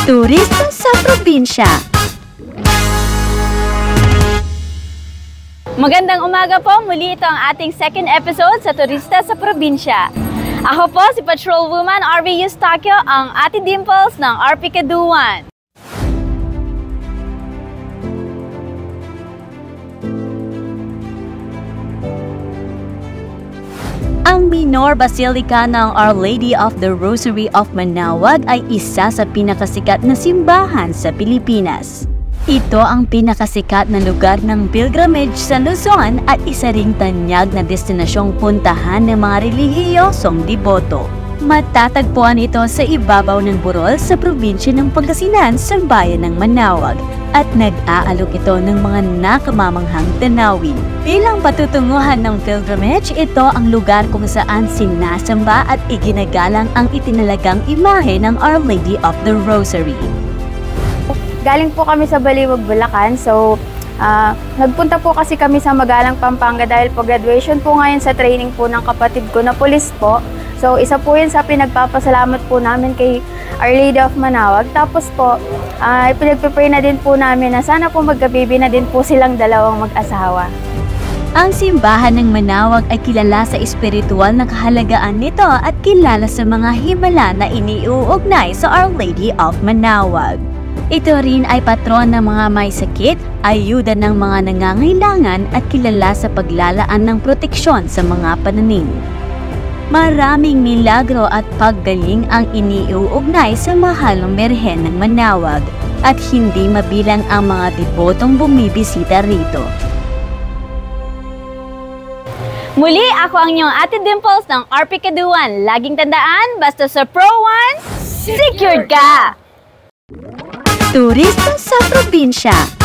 Turista sa probinsya. Magandang umaga po, muli ito ang ating second episode sa Turista sa Probinsya. Ako po si Patrolwoman RV Eustachio, ang Ate Dimples ng RP Kaduan. Ang Minor Basilica ng Our Lady of the Rosary of Manaoag ay isa sa pinakasikat na simbahan sa Pilipinas. Ito ang pinakasikat na lugar ng pilgrimage sa Luzon at isa ring tanyag na destinasyong puntahan ng mga relihiyosong deboto. Matatagpuan ito sa ibabaw ng Burol sa probinsya ng Pangasinan sa bayan ng Manaoag at nag-aalok ito ng mga nakamamanghang tanawin. Bilang patutunguhan ng pilgrimage, ito ang lugar kung saan sinasamba at iginagalang ang itinalagang imahe ng Our Lady of the Rosary. Galing po kami sa Baliwag, Bulacan. So, nagpunta po kasi kami sa Magalang, Pampanga dahil po graduation po ngayon sa training po ng kapatid ko na pulis po. So, isa po yun sa pinagpapasalamat po namin kay Our Lady of Manaoag. Tapos po, pinagpipray na din po namin na sana po magkabibi na din po silang dalawang mag-asawa. Ang simbahan ng Manaoag ay kilala sa espiritual na kahalagaan nito at kilala sa mga himala na iniuugnay sa Our Lady of Manaoag. Ito rin ay patron ng mga may sakit, ayuda ng mga nangangailangan at kilala sa paglalaan ng proteksyon sa mga pananim. Maraming milagro at paggaling ang iniuugnay sa mahalong Birhen ng Manaoag at hindi mabilang ang mga debotong bumibisita rito. Muli, ako ang inyong Ate Dimples ng RP Kaduan. Laging tandaan, basta sa Pro One, secured ka! Turista sa probinsya.